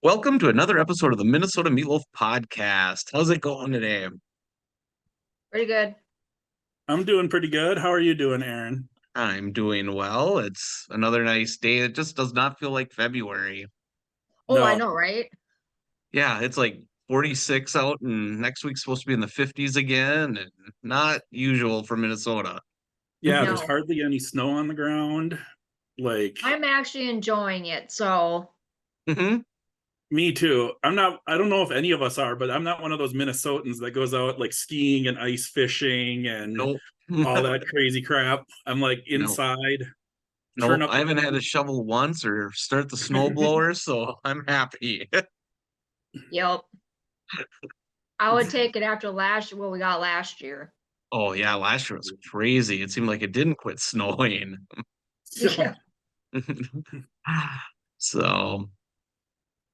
Welcome to another episode of the Minnesota Meatloaf Podcast. How's it going today? Pretty good. I'm doing pretty good. How are you doing, Aaron? I'm doing well. It's another nice day. It just does not feel like February. Oh, I No, know, right? Yeah, it's like 46 out, and next week's supposed to be in the 50s again, and not usual for Minnesota. yeah, there's No, hardly any snow on the ground. Like, I'm actually enjoying it. So, Hmm. me too. I don't know if any of us are, but I'm not one of those Minnesotans that goes out like skiing and ice fishing and Nope. all that crazy crap. I'm like Nope. inside, turn Nope. up I the haven't had a shovel once or start the snowblower, so I'm happy. yep. I would take it after what we got last year. Oh yeah, last year was crazy. It seemed like it didn't quit snowing. Yeah. So,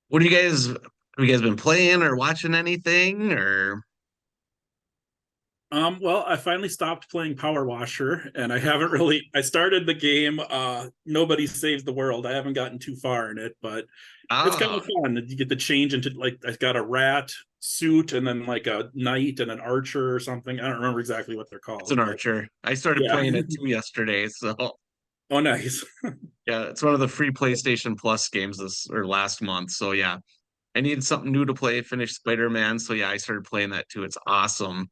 what do you guys have you guys been playing or watching anything or Well, I finally stopped playing Power Washer and I started the game, Nobody Saves the World. I haven't gotten too far in it, but it's kind of oh, fun. You get to change into like I got a rat suit and then like a knight and an archer or something. I don't remember exactly what they're it's called, an but archer. I started yeah. playing it too yesterday, so Oh, nice. yeah, it's one of the free PlayStation Plus games this or last month. So yeah, I needed something new to play, finish Spider-Man. So yeah, I started playing that too. It's awesome.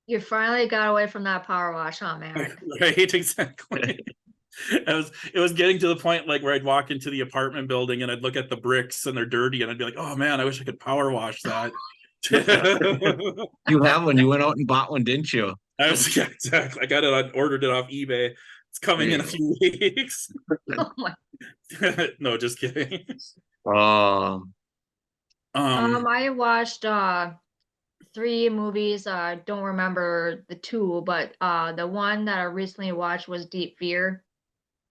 You finally got away from that power wash, huh, Matt? Right, exactly. It was getting to the point like where I'd walk into the apartment building and I'd look at the bricks and they're dirty and I'd be like, oh man, I wish I could power wash that. You have one. You went out and bought one, didn't you? I was yeah, exactly. I got it on ordered it off eBay. It's There coming in you a go. few weeks. Oh my. No, just kidding. Um, Um, I watched three movies. Don't remember the two, but the one that I recently watched was Deep Fear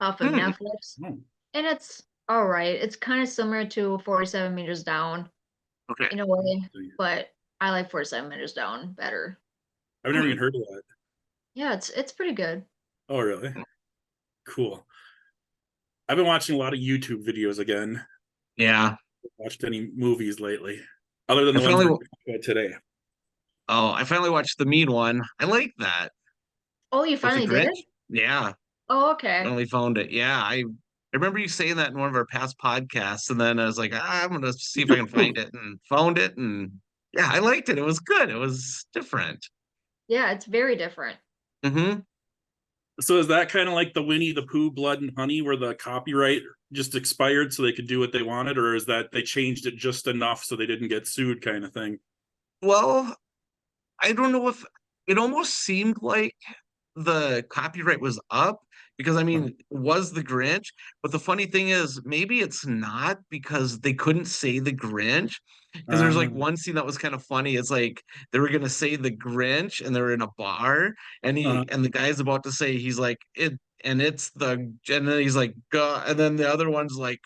off of hmm, Netflix. And it's all right. It's kind of similar to 47 Meters Down okay. in a way, but I like 47 Meters Down better. I've never even Hmm. heard of that. Yeah, it's pretty good. Oh, really? Cool. I've been watching a lot of YouTube videos again. Yeah. Watched any movies lately, other than I the ones finally we're talking about today. I finally watched the Mean one. I like that. Oh, you With the finally did it? Grinch. Yeah. Oh, okay. Finally found it. Yeah, I remember you saying that in one of our past podcasts, and then I was like, I'm gonna see if I can find it, and found it, and yeah, I liked it. It was good. It was different. Yeah, it's very different. Hmm. So is that kind of like the Winnie the Pooh Blood and Honey, where the copyright just expired so they could do what they wanted, or is that they changed it just enough so they didn't get sued, kind of thing? Well, I don't know if it almost seemed like the copyright was up because I mean, it was the Grinch, but the funny thing is maybe it's not because they couldn't say the Grinch because there's Uh, like one scene that was kind of funny. It's like they were gonna say the Grinch and they're in a bar uh, and the guy's about to say he's like it and it's the and then he's like and then the other one's like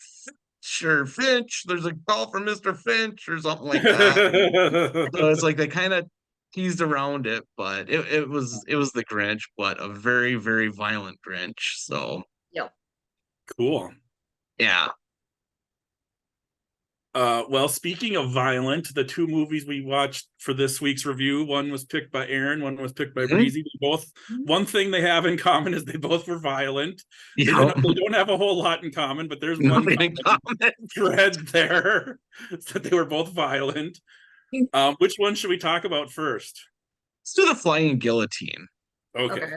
sure Finch, there's a call from Mr. Finch or something like that. So it's like they kind of teased around it, but it was the Grinch, but a very, very violent Grinch. So Yep. cool. yeah. Well, speaking of violent, the two movies we watched for this week's review, one was picked by Aaron, one was picked by Mhm. Breezy. They both, one thing they have in common is they both were violent. They Yeah. don't they don't have a whole lot in common, but there's one Nothing in common common. thread there that they were both violent. Which one should we talk about first? Let's do the Flying Guillotine. Okay. Okay.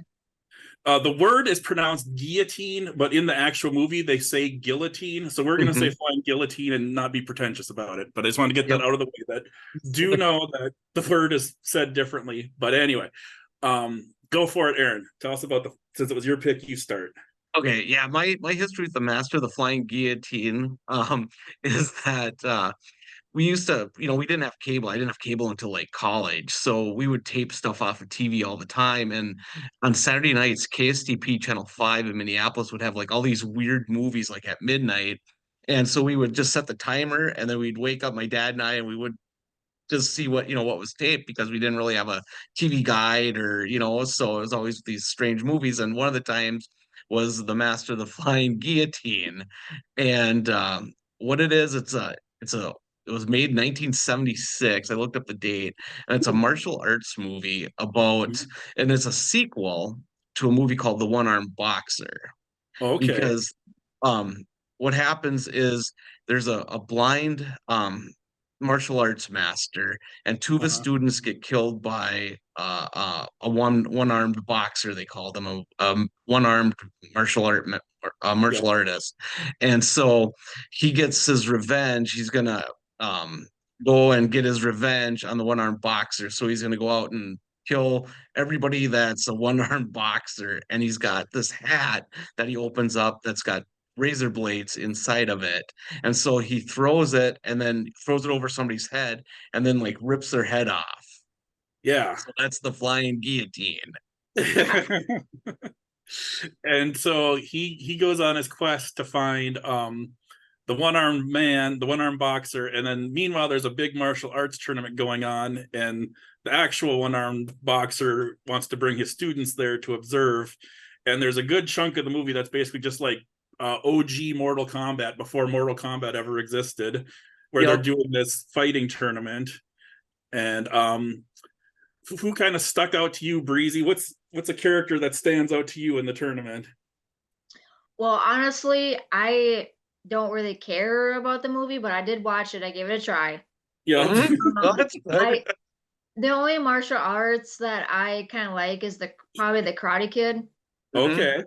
The word is pronounced guillotine, but in the actual movie they say guillotine. So we're going to say Mhm. flying guillotine and not be pretentious about it. But I just wanted to get that Yep. out of the way. That do know that the word is said differently. But anyway, go for it, Aaron. Tell us about the since it was your pick. You start. Okay, yeah, my history with the Master of the Flying Guillotine is that we used to, we didn't have cable. I didn't have cable until like college. So we would tape stuff off of TV all the time. And on Saturday nights, KSTP Channel 5 in Minneapolis would have like all these weird movies like at midnight. And so we would just set the timer and then we'd wake up my dad and I and we would just see what was taped because we didn't really have a TV guide or so it was always these strange movies. And one of the times was The Master of the Flying Guillotine. And what it is, it was made in 1976. I looked up the date, and it's a martial arts movie about, and it's a sequel to a movie called The One-Armed Boxer. Okay. Because um what happens is there's a blind martial arts master, and two of his Uh-huh. students get killed by a one-armed boxer. They call them a one-armed Yep. martial artist. And so he gets his revenge. He's gonna um go and get his revenge on the one-armed boxer. So he's gonna go out and kill everybody that's a one-armed boxer. And he's got this hat that he opens up that's got razor blades inside of it. And so he throws it and then throws it over somebody's head and then like rips their head off. Yeah. So that's the flying guillotine. And so he goes on his quest to find the one-armed man, the one-armed boxer, and then meanwhile there's a big martial arts tournament going on, and the actual one-armed boxer wants to bring his students there to observe. And there's a good chunk of the movie that's basically just like OG Mortal Kombat before Mortal Kombat ever existed, where they're Yep. doing this fighting tournament. And who kind of stuck out to you, Breezy? What's a character that stands out to you in the tournament? Well, honestly, I don't really care about the movie, but I did watch it. I gave it a try. Yeah. Mhm. No, Um, that's good. I the only martial arts that I kind of like is probably the Karate Kid. Mhm. Okay.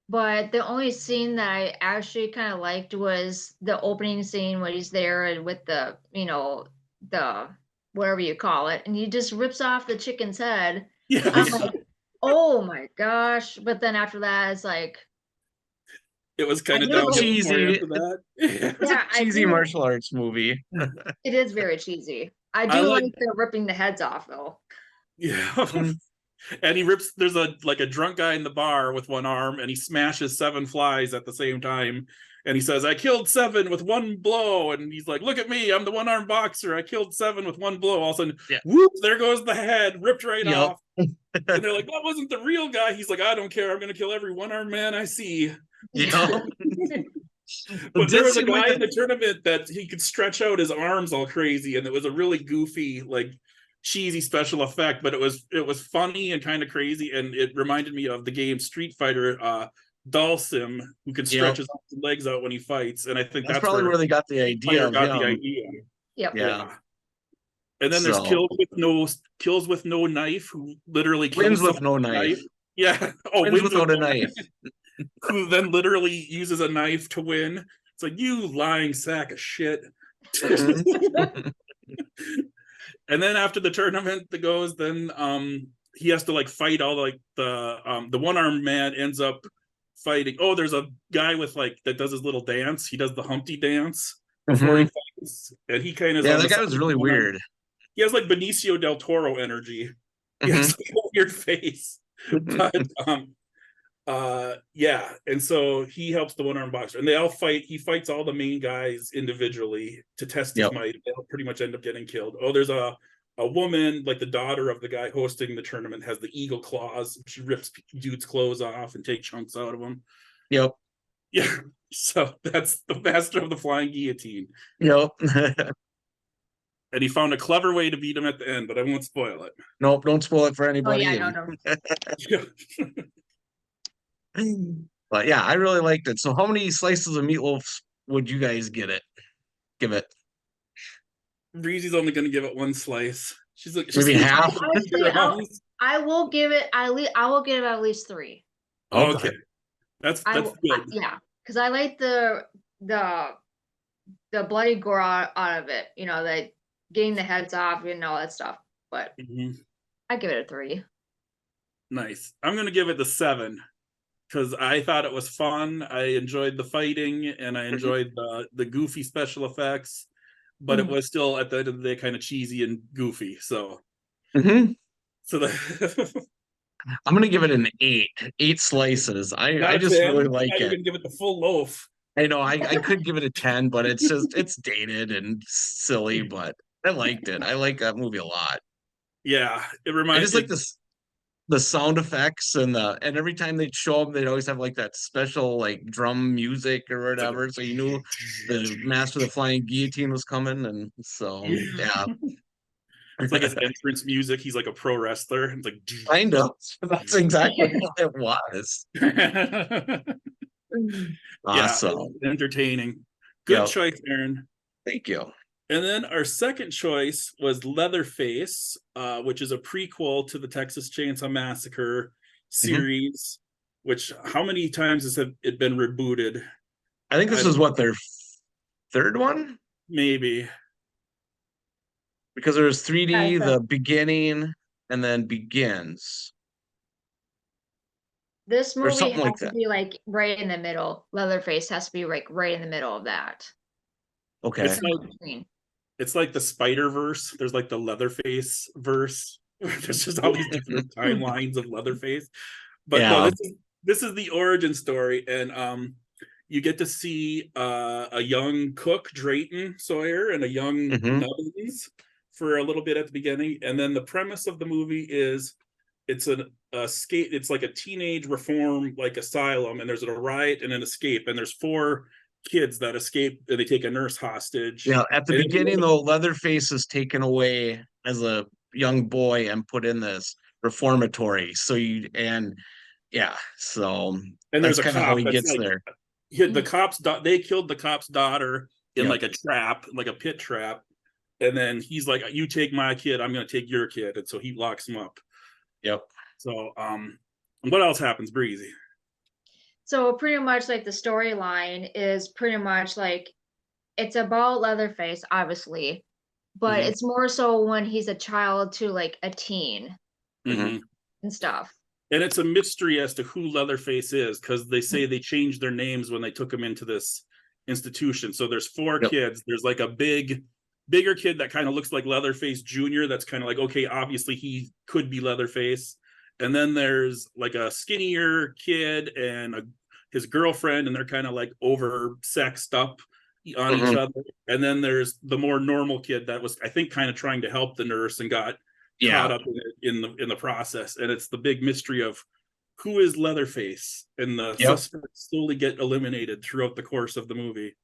But the only scene that I actually kind of liked was the opening scene when he's there and with the, the whatever you call it, and he just rips off the chicken's head. I'm Yes. like, oh my gosh. But then after that, it's like, It was I kind of It's a do, downhill from cheesy, after that. it's a yeah, I cheesy do. martial arts movie. It is very cheesy. I I do like, like the ripping the heads off though. yeah. Mhm. And he rips, there's a like a drunk guy in the bar with one arm, and he smashes 7 flies at the same time. And he says, I killed 7 with one blow. And he's like, look at me, I'm the one-armed boxer. I killed 7 with one blow. All of a sudden, Yeah. whoop, there goes the head, ripped right Yep. off. And they're like, that wasn't the real guy. He's like, I don't care. I'm gonna kill every one-armed man I see. Yep. It But there did was a seem like guy a in the tournament that he could stretch out his arms all crazy, and it was a really goofy, like cheesy special effect, but it was funny and kind of crazy, and it reminded me of the game Street Fighter, Dalsim, who can stretch yep. his legs out when he fights, and I think That's that's probably where where they got the Street idea Fighter of got the him. idea. Yep. Yeah. Yeah. And then there's So kills with no knife, who literally wins kills with someone no with a knife. knife. Yeah. Oh, Wins wins with without a no knife. knife. Who then literally uses a knife to win. It's like, you lying sack of shit. Mhm. And then after the tournament that goes, then he has to like fight all like the one-armed man ends up fighting. Oh, there's a guy with like that does his little dance. He does the Humpty dance before he Mhm. fights, and he kind of is Yeah, on the that guy side was of really the one-armed. weird. He has like Benicio del Toro energy. He has Mhm. like a weird face. But yeah, and so he helps the one-armed boxer, and they all fight. He fights all the main guys individually to test his Yep. might. They'll pretty much end up getting killed. Oh, there's a woman, like the daughter of the guy hosting the tournament, has the eagle claws. She rips dudes' clothes off and take chunks out of them. Yep. Yeah, so that's the master of the flying guillotine. Yep. And he found a clever way to beat him at the end, but I won't spoil it. Nope, don't spoil it for Oh anybody. yeah, no. Yeah. But yeah, I really liked it. So how many slices of meatloaf would you guys give it? Breezy's only going to give it 1 slice. She's like, she's Maybe like, half? Honestly, I will give it I will give it at least 3. okay, that's good. Yeah, because I like the bloody gore out of it. Like getting the heads off and all that stuff. But Mhm. I give it a 3. Nice. I'm gonna give it the 7 because I thought it was fun. I enjoyed the fighting and I enjoyed the goofy special effects, but it was still at the end of the day kind of cheesy and goofy. So Mhm. so the I'm gonna give it an 8. 8 slices. not I a just 10. really Now like you're it. gonna give it the full loaf. I know I could give it a 10, but it's dated and silly, but I liked it. I like that movie a lot. Yeah, it I reminds just like it. this. the sound effects and every time they'd show them, they'd always have like that special like drum music or It's like whatever. So you knew the master of the flying guillotine was coming, and so yeah, it's like his entrance music. He's like a pro wrestler. It's like kind of. That's exactly what it was. yeah, Awesome. entertaining. Good Yep. choice, Aaron. Thank you. And then our second choice was Leatherface, which is a prequel to the Texas Chainsaw Massacre Mhm. series. Which how many times has it been rebooted? I think this I is what their third one, maybe because there's I 3D, thought the beginning, and then begins, this or movie something like has to that. be like right in the middle. Leatherface has to be like right in the middle of that. Okay. it's Somewhere like between. it's like the Spider Verse. There's like the Leatherface verse. There's just all these different timelines of Leatherface. But no, Yeah. this is the origin story, and you get to see a young Cook Drayton Sawyer and a young Hmm. Nubbins for a little bit at the beginning, and then the premise of the movie is it's a skate. It's like a teenage reform like asylum, and there's a riot and an escape, and there's four kids that escape, and they take a nurse hostage. Yeah. At the And if you beginning, though, Leatherface is taken away as a young boy and put in this reformatory. So yeah, so and that's there's a kind of how cop he that's gets like there. the cops they killed the cop's daughter in Yep. like a trap, like a pit trap, and then he's like, you take my kid, I'm going to take your kid, and so he locks him up. Yep. So what else happens, Breezy? So pretty much like the storyline is pretty much like it's about Leatherface, obviously, but Mm-hmm. it's more so when he's a child to like a teen Hmm. Mm-hmm. and stuff. And it's a mystery as to who Leatherface is, because they say they changed their names when they took him into this institution. So there's four Yep. kids. There's like a bigger kid that kind of looks like Leatherface Jr. That's kind of like, okay, obviously he could be Leatherface. And then there's like a skinnier kid and his girlfriend, and they're kind of like over sexed up on each Hmm. other. And then there's the more normal kid that was, I think, kind of trying to help the nurse and got caught Yeah. up in the process. And it's the big mystery of who is Leatherface, and the Yep. suspects slowly get eliminated throughout the course of the movie.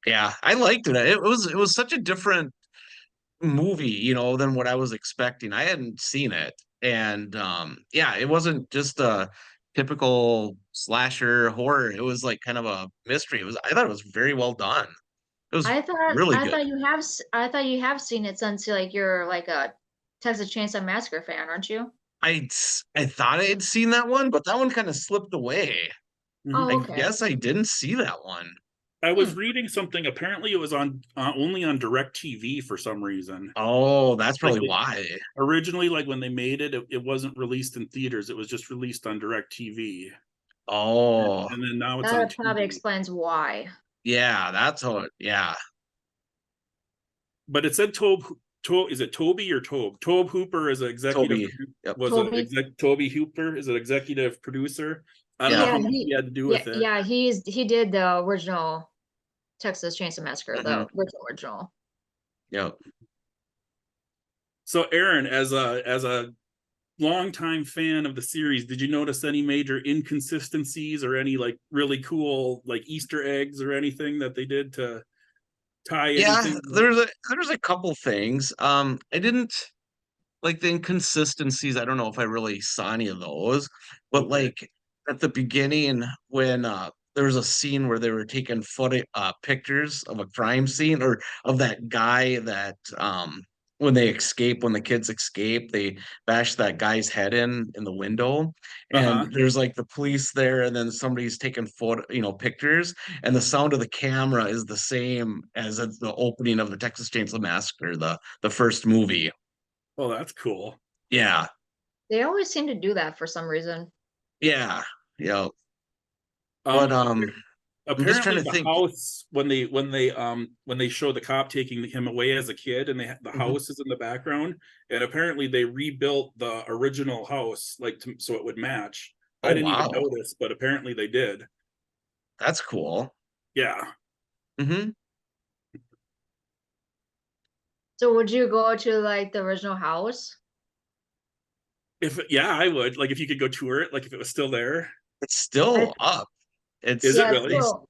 Yeah. I liked it. It was such a different movie, than what I was expecting. I hadn't seen it. And yeah, it wasn't just a typical slasher horror. It was like kind of a mystery. I thought it was very well done. It was really I good. thought I thought you have seen it since like you're like a Texas Chainsaw Massacre fan, aren't you? I thought I had seen that one, but that one kind of slipped away. Mhm. Oh, I okay. guess I didn't see that one. I Hmm. was reading something. Apparently, it was on only on Direct TV for some reason. Oh, that's Like probably why. originally, like when they made it wasn't released in theaters. It was just released on Direct TV, Oh, and then now it's on That probably TV. explains why. yeah, that's yeah. But it said is it Toby or Tobe? Tobe Hooper is an executive Toby. Yep. was a Toby. exec Toby Hooper is an executive producer. I don't know Yeah. Yeah, how much he had to do yeah, with it. yeah, he did the original Texas Chainsaw Massacre, Hmm. the original. Yep. So Aaron, as a longtime fan of the series, did you notice any major inconsistencies or any like really cool like Easter eggs or anything that they did to tie Yeah, anything? there's a couple things. I didn't like the inconsistencies. I don't know if I really saw any of those, but Okay. like at the beginning when there was a scene where they were taking pictures of a crime scene or of that guy that when the kids escape, they bash that guy's head in the window, and Uh-huh. there's like the police there, and then somebody's taking pictures, and the sound of the camera is the same as at the opening of the Texas Chainsaw Massacre, the first movie. Oh, that's cool. Yeah. They always seem to do that for some reason. Yeah, yeah. But Um I'm just trying apparently to the think. house when they show the cop taking him away as a kid, and the Mhm. house is in the background, and apparently they rebuilt the original house like so it would match. I Oh didn't even wow, notice, but apparently they did. that's cool. Yeah. Hmm. So would you go to like the original house? If yeah, I would like if you could go tour it, like if it was still there. It's I, still up. Is It's it yeah, it's really? it's still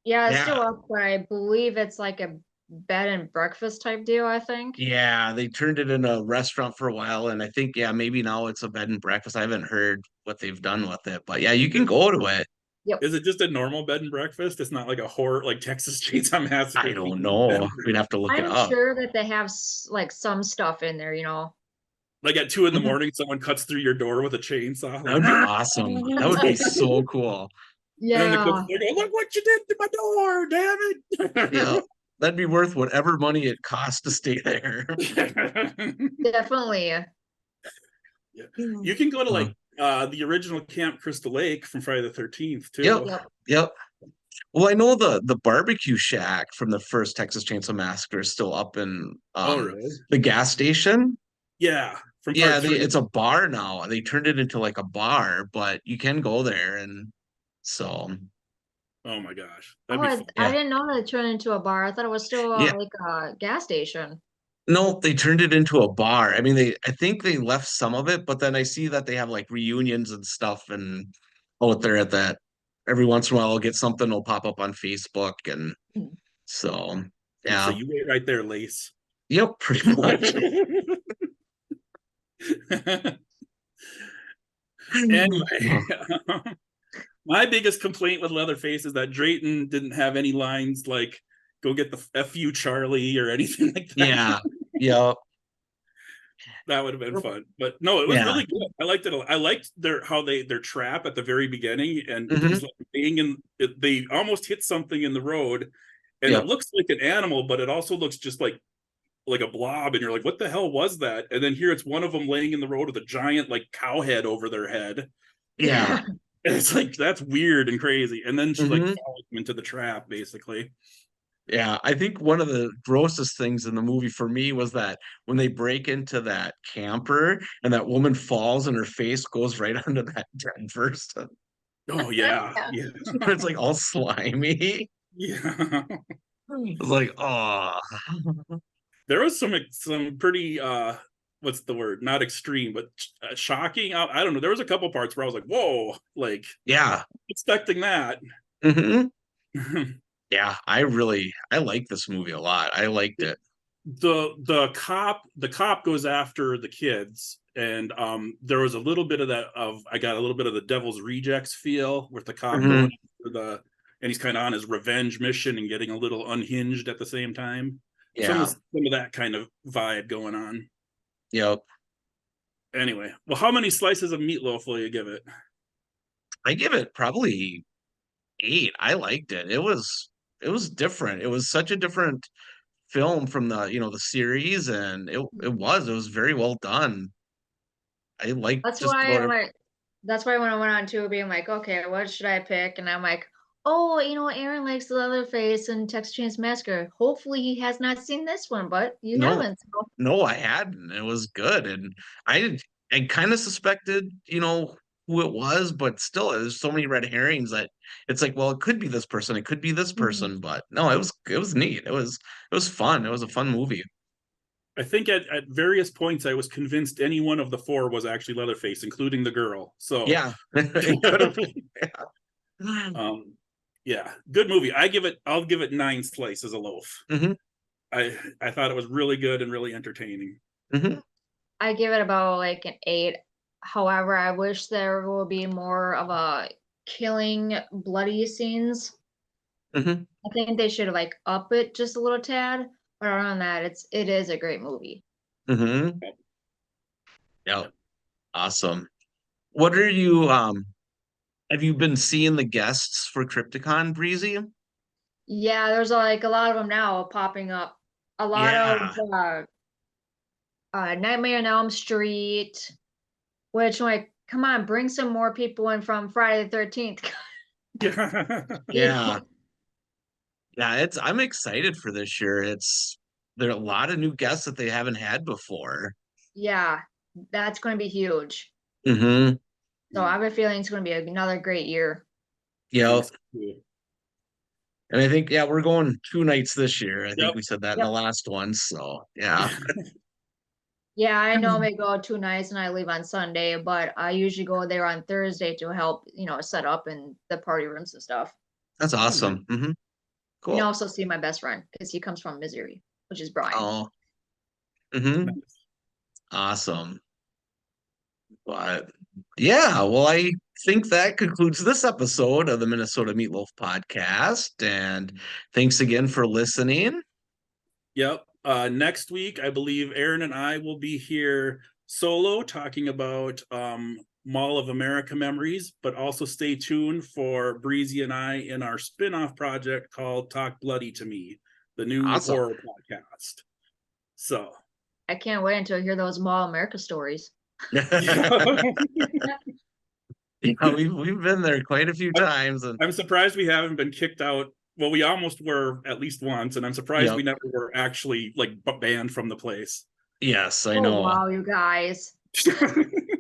yeah, it's yeah. still up, but I believe it's like a bed and breakfast type deal, I think. Yeah, they turned it into a restaurant for a while, and I think yeah, maybe now it's a bed and breakfast. I haven't heard what they've done with it, but yeah, you can go to it. Yep. Is it just a normal bed and breakfast? It's not like a horror like Texas Chainsaw I Massacre don't themed bed know. and We'd breakfast. have to look it I'm up. sure that they have like some stuff in there, you know. Like at 2 in the Mhm. morning, someone cuts through your door with a chainsaw, That like would be ah! awesome. That would be so cool. And then the cook Yeah. they go, look what you did to my door, damn Yeah, it. that'd be worth whatever money it costs to stay there. Definitely. Yeah. You can go to Uh, like the original Camp Crystal Lake from Friday the 13th yep, too. Yep. yep. Well, I know the barbecue shack from the first Texas Chainsaw Massacre is still up in Oh really? the gas station. Yeah, from Yeah, part they 3. it's a bar now. They turned it into like a bar, but you can go there and so Oh my gosh, that'd Oh, be fun. I yeah. didn't know that it turned into a bar. I thought it was still Yeah. like a gas station. No, they turned it into a bar. I mean, I think they left some of it, but then I see that they have like reunions and stuff and out there at that every once in a while I'll get something will pop up on Facebook and so So yeah. you wait right there, Lace. Yep, pretty much. Anyway, my biggest complaint with Leatherface is that Drayton didn't have any lines like "Go get the F you, Charlie" or anything like that. Yeah. Yep. That would have been fun, but no, it was Yeah. really good. I liked it. I liked their trap at the very beginning, and Hmm. he's like laying in. They almost hit something in the road, and it Yep. looks like an animal, but it also looks just like a blob, and you're like, what the hell was that? And then here it's one of them laying in the road with a giant like cow head over their head. Yeah. And it's like that's weird and crazy. And then she like Hmm. follows him into the trap, basically. Yeah. I think one of the grossest things in the movie for me was that when they break into that camper and that woman falls and her face goes right onto that dead person. Oh yeah, Yeah. yeah, It's like all slimy. yeah. It's like, oh, There was some pretty what's the word? Not extreme, but shocking. I don't know. There was a couple parts where I was like, whoa, like yeah. expecting that. Hmm. Yeah, I like this movie a lot. I liked it. The cop goes after the kids, and there was a little bit of that of I got a little bit of the Devil's Rejects feel with the cop Hmm. going after the and he's kind of on his revenge mission and getting a little unhinged at the same time. Yeah. Some of that kind of vibe going on. Yep. Anyway, well, how many slices of meatloaf will you give it? I give it probably 8. I liked it. It was different. It was such a different film from the series and it was very well done. I liked That's just why about I'm every, like, that's why when I went on to being like, okay, what should I pick? And I'm like, oh, Aaron likes Leatherface and Texas Chainsaw Massacre. Hopefully he has not seen this one, but you no, haven't. So. no, I hadn't. It was good. And I kind of suspected, who it was, but still there's so many red herrings that it's like, well, it could be this person, it could be this Mhm. person, but no, it was neat. It was fun. It was a fun movie. I think at various points I was convinced any one of the four was actually Leatherface, including the girl. So, Yeah. It could have been. um, yeah, good movie. I'll give it 9 slices of loaf. Hmm. I thought it was really good and really entertaining. Hmm. I give it about like an 8. However, I wish there will be more of a killing bloody scenes. Hmm. I think they should like up it just a little tad. But other than that, it is a great movie. Hmm. Yeah. Yep. Awesome. What are you have you been seeing the guests for Crypticon, Breezy? Yeah, there's like a lot of them now popping up. A lot of Yeah. Nightmare on Elm Street, which like, come on, bring some more people in from Friday the 13th. You Yeah. know? Yeah, I'm excited for this year. There are a lot of new guests that they haven't had before. Yeah, that's going to be huge. Hmm. So I have a feeling it's going to be another great year. I Yeah. think so too. And I think, yeah, we're going 2 nights this year. I think Yep. we said that in the Yep. last one. So yeah. Yeah, I normally go 2 nights and I leave on Sunday, but I usually go there on Thursday to help, set up in the party rooms and stuff. That's awesome. And Cool. also see my best friend because he comes from Missouri, which is Brian. Oh, hmm Nice. awesome. But yeah, well, I think that concludes this episode of the Minnesota Meatloaf podcast. And thanks again for listening. Yep. Next week, I believe Aaron and I will be here solo talking about Mall of America memories, but also stay tuned for Breezy and I in our spin-off project called Talk Bloody to Me, the new Awesome. horror podcast. So I can't wait until I hear those Mall America stories. Yeah, we've been there quite a few times, and I'm surprised we haven't been kicked out. Well, we almost were at least once, and I'm surprised we never were actually like banned from the place. yes, I Oh, know. wow, you guys.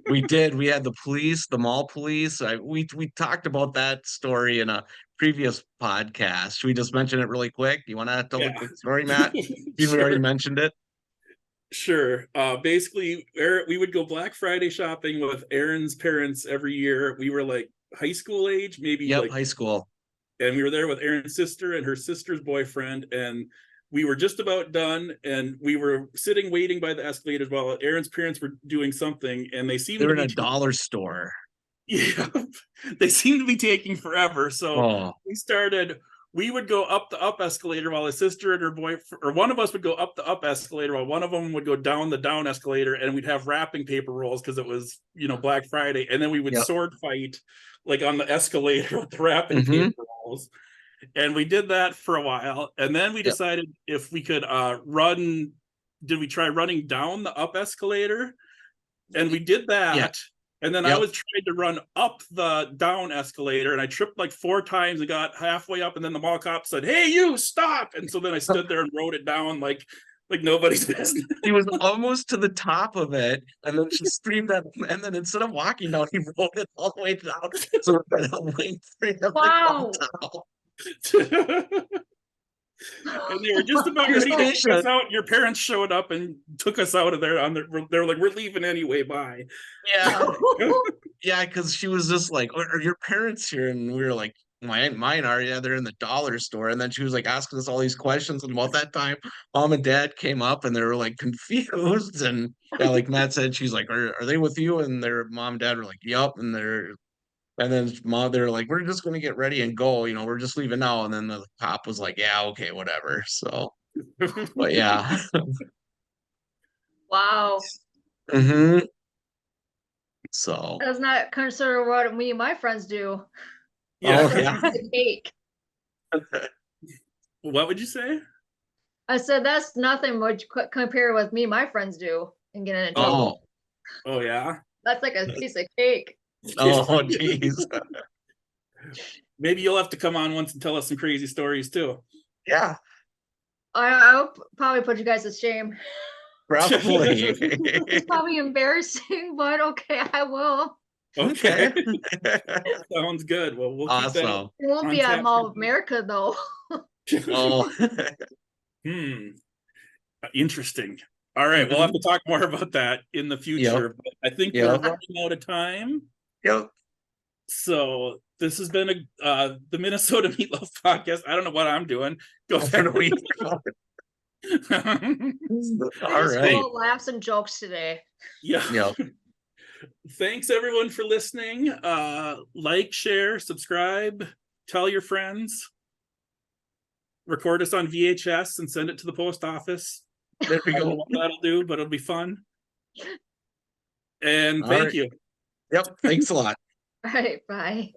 We did. We had the police, the mall police. We talked about that story in a previous podcast. We just mentioned it really quick. Do you want to tell the quick story, Matt? You already mentioned it. Sure. Basically, we would go Black Friday shopping with Aaron's parents every year. We were like high school age, maybe like high school. And we were there with Aaron's sister and her sister's boyfriend, and we were just about done, and we were sitting waiting by the escalators while Aaron's parents were doing something, and they were in a dollar store. Yeah, they seemed to be taking forever. So we would go up the up escalator while his sister and her boyfriend, or one of us would go up the up escalator while one of them would go down the down escalator, and we'd have wrapping paper rolls because it was, Black Friday, and then we would sword fight like on the escalator with the wrapping paper rolls. And we did that for a while, and then we decided if we could did we try running down the up escalator? And we did that. And then I was trying to run up the down escalator, and I tripped like 4 times and got halfway up, and then the mall cop said, "Hey, you stop!" And so then I stood there and wrote it down like nobody's business. He was almost to the top of it, and then she screamed at him, and then instead of walking down, he rolled it all the way down. So we're waiting for him to fall down. And they were just about ready to kick us out. Your parents showed up and took us out of there. They were like, "We're leaving anyway, bye." Yeah, because she was just like, "Are your parents here?" And we were like, mine are. Yeah, they're in the dollar store. And then she was like asking us all these questions. And about that time, mom and dad came up, and they were like confused. And yeah, like Matt said, she's like, "Are they with you?" And their mom and dad were like, "Yup." And then they're like, "We're just gonna get ready and go, we're just leaving now." And then the cop was like, "Yeah, okay, whatever." So, but yeah. Wow. So that's not considered what me and my friends do. The cake. What would you say? I said that's nothing much compared with me and my friends do and getting in trouble. Oh yeah. That's like a piece of cake. Oh jeez. Maybe you'll have to come on once and tell us some crazy stories too. Yeah. I'll probably put you guys to shame. Probably. It's probably embarrassing, but okay, I will. Okay. Sounds good. Well, we'll keep that. It won't be at Mall of America though. Interesting. All right, we'll have to talk more about that in the future. But I think we're running out of time. So this has been the Minnesota Meatloaf podcast. I don't know what I'm doing. Go back. All right. Laughs and jokes today. Yeah. Thanks everyone for listening. Like, share, subscribe, tell your friends. Record us on VHS and send it to the post office. There we go. I don't know what that'll do, but it'll be fun. And thank you. Yep. Thanks a lot. All right. Bye.